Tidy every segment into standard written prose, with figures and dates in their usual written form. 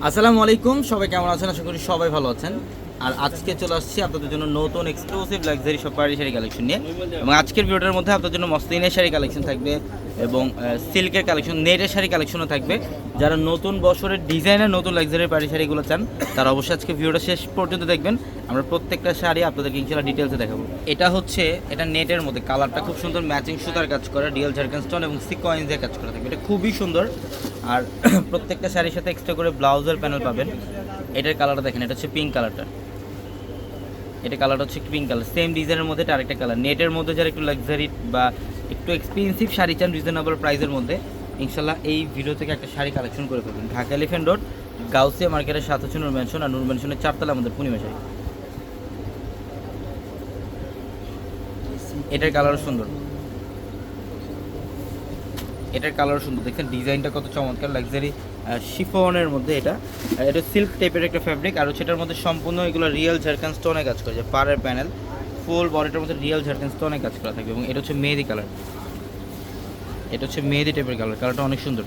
আসসালামু আলাইকুম, সবাই কেমন আছেন? আশা করি সবাই ভালো আছেন। আর আজকে চলে আসছি আপনাদের জন্য নতুন এক্সক্লুসিভ লাক্সারি সব পাড়ি শাড়ি কালেকশন নিয়ে। এবং আজকের ভিডিওটার মধ্যে আপনাদের জন্য মসলিনের শাড়ি কালেকশন থাকবে এবং সিল্কের কালেকশন, নেটের শাড়ি কালেকশনও থাকবে। যারা নতুন বছরের ডিজাইনের নতুন লাক্সারি পাড়ি শাড়িগুলো চান তারা অবশ্যই আজকে ভিডিওটা শেষ পর্যন্ত দেখবেন। আমরা প্রত্যেকটা শাড়ি আপনাদেরকে ইনশাআল্লাহ ডিটেলসে দেখাবো। এটা নেটের মধ্যে কালারটা খুব সুন্দর, ম্যাচিং সুতার কাজ করা, রিয়েল ঝাড়খান স্টোন এবং সিকোয়েন্সের কাজ করা থাকবে। এটা খুবই সুন্দর। আর প্রত্যেকটা শাড়ির সাথে এক্সট্রা করে ব্লাউজের প্যানেল পাবেন। এটার কালারটা দেখেন, এটা হচ্ছে পিঙ্ক কালারটা। এটা কালারটা হচ্ছে পিঙ্ক কালার, সেম ডিজাইনের মধ্যে এটা আরেকটা কালার। নেটের মধ্যে যারা একটু লাক্সারি বা একটু এক্সপেন্সিভ শাড়ি চান রিজনেবল প্রাইসের মধ্যে, ইনশাল্লাহ এই ভিডিও থেকে একটা শাড়ি কালেকশন করে ফেলবেন। ঢাকা এলিফ্যান্ট রোড গাউসিয়া মার্কেটের সাথে হচ্ছে নূর ম্যানশন, আর নূর ম্যানশনের 4 তলা আমাদের পূর্ণিমা শাড়ি। এটার কালারও সুন্দর, এটার কালারও সুন্দর। দেখেন ডিজাইনটা কত চমৎকার, লাক্সারি শিফনের মধ্যে। এটা সিল্ক টাইপের একটা ফ্যাব্রিক, আর হচ্ছে এটার মধ্যে সম্পূর্ণ এগুলো রিয়েল ঝাড়খান স্টোনে কাজ করা যায়। পাড়ের প্যানেল ফুল বডিটার মধ্যে রিয়েল ঝাড়খান স্টোনে কাজ করা থাকবে। এবং এটা হচ্ছে মেহেদি কালার, এটা হচ্ছে মেহেদি টাইপের কালার। কালারটা অনেক সুন্দর।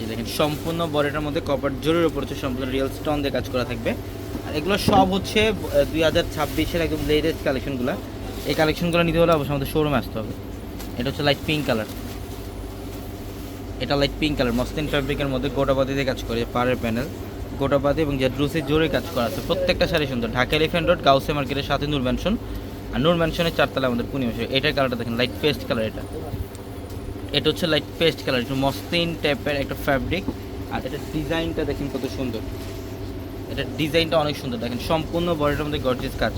এই দেখেন সম্পূর্ণ বডিটার মধ্যে কপার জরির উপর হচ্ছে সম্পূর্ণ রিয়েল স্টোন দিয়ে কাজ করা থাকবে। আর এগুলো সব হচ্ছে 2026-এর একদম লেটেস্ট কালেকশনগুলো। এই কালেকশনগুলো নিতে হলে অবশ্যই আমাদের শোরুমে আসতে হবে। এটা হচ্ছে লাইট পিঙ্ক কালার, এটা লাইট পিঙ্ক কালার মসলিন ফ্যাব্রিকের মধ্যে গোটাপাতি দিয়ে কাজ করে। পাড়ের প্যানেল গোটাপাতি এবং জাদ্রুসি জোরে কাজ করা আছে। প্রত্যেকটা শাড়ি সুন্দর। ঢাকা এলিফ্যান্ট রোড গাউসিয়া মার্কেটের সাথে নূর ম্যানশন, আর নূর ম্যানশনের 4 তলা আমাদের পূর্ণিমা শাড়ি। এটার কালারটা দেখেন লাইট পেস্ট কালার। এটা হচ্ছে লাইট পেস্ট কালার, একটু মসলিন টাইপের একটা ফ্যাব্রিক। আর এটার ডিজাইনটা দেখেন কত সুন্দর, এটার ডিজাইনটা অনেক সুন্দর। দেখেন সম্পূর্ণ বডিটার মধ্যে গর্জিয়াস কাজ।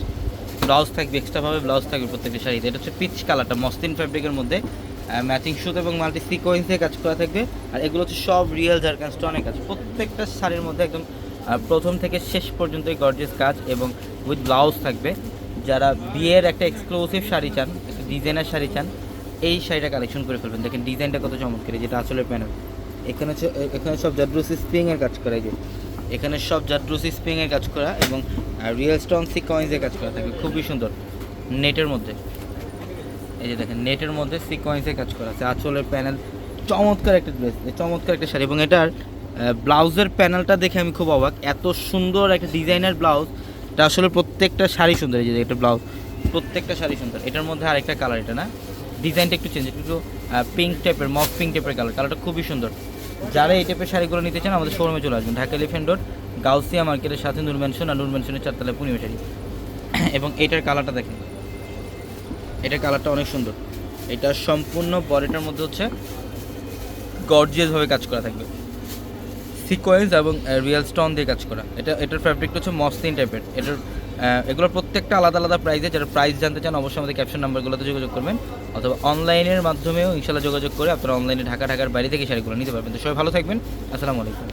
ব্লাউজ থাকবে, এক্সট্রাভাবে ব্লাউজ থাকবে প্রত্যেকটা শাড়িতে। এটা হচ্ছে পিচ কালারটা মসলিন ফ্যাব্রিকের মধ্যে ম্যাচিং সুতো এবং মাল্টি সিকোয়েন্সে কাজ করা থাকবে। আর এগুলো হচ্ছে সব রিয়েল ঝাড়খান স্টোনের কাজ। প্রত্যেকটা শাড়ির মধ্যে একদম প্রথম থেকে শেষ পর্যন্ত গর্জিয়াস কাজ এবং উইথ ব্লাউজ থাকবে। যারা বিয়ের একটা এক্সক্লুসিভ শাড়ি চান, একটা ডিজাইনার শাড়ি চান, এই শাড়িটা কালেকশন করে ফেলবেন। দেখেন ডিজাইনটা কত চমৎকার, যেটা আসলে প্যানেল। এখানে সব জাদ্রুসি স্প্রিংয়ের কাজ করা, এই যে এখানে সব জাদ্রুসি স্প্রিংয়ের কাজ করা এবং রিয়েল স্টোন সিকোয়েন্সের কাজ করা থাকে। খুবই সুন্দর নেটের মধ্যে। এই যে দেখেন নেটের মধ্যে সিকোয়েন্সের কাজ করা আছে। আঁচলের প্যানেল চমৎকার একটা ড্রেস, চমৎকার একটা শাড়ি। এবং এটার ব্লাউজের প্যানেলটা দেখে আমি খুব অবাক, এত সুন্দর একটা ডিজাইনার ব্লাউজ। এটা আসলে প্রত্যেকটা শাড়ি সুন্দর। এই যে এটা ব্লাউজ, প্রত্যেকটা শাড়ি সুন্দর। এটার মধ্যে আরেকটা কালার, এটা না ডিজাইনটা একটু চেঞ্জ, একটু পিঙ্ক টাইপের, মফ পিঙ্ক টাইপের কালার। কালারটা খুবই সুন্দর। যারা এই টাইপের শাড়িগুলো নিতে চান আমাদের শোরুমে চলে আসবেন। ঢাকা এলিফ্যান্ট রোড গাউসিয়া মার্কেটের সাথে নূর ম্যানশন, আর নূর ম্যানশনের 4 তলায় পূর্ণিমা শাড়ি। এবং এটার কালারটা দেখেন, এটার কালারটা অনেক সুন্দর। এটা সম্পূর্ণ বডিটার মধ্যে হচ্ছে গর্জিয়াসভাবে কাজ করা থাকবে, সিকোয়েন্স এবং রিয়েল স্টোন দিয়ে কাজ করা। এটার ফ্যাব্রিকটা হচ্ছে মসলিন টাইপের। এগুলোর প্রত্যেকটা আলাদা আলাদা প্রাইসে। যারা প্রাইস জানতে চান অবশ্যই আমাদের ক্যাপশন নাম্বারগুলোতে যোগাযোগ করবেন, অথবা অনলাইনের মাধ্যমেও ইনশাল্লাহ যোগাযোগ করে আপনারা অনলাইনে ঢাকার বাইরে থেকে শাড়িগুলো নিতে পারবেন। তো সবাই ভালো থাকবেন। আসসালামু আলাইকুম।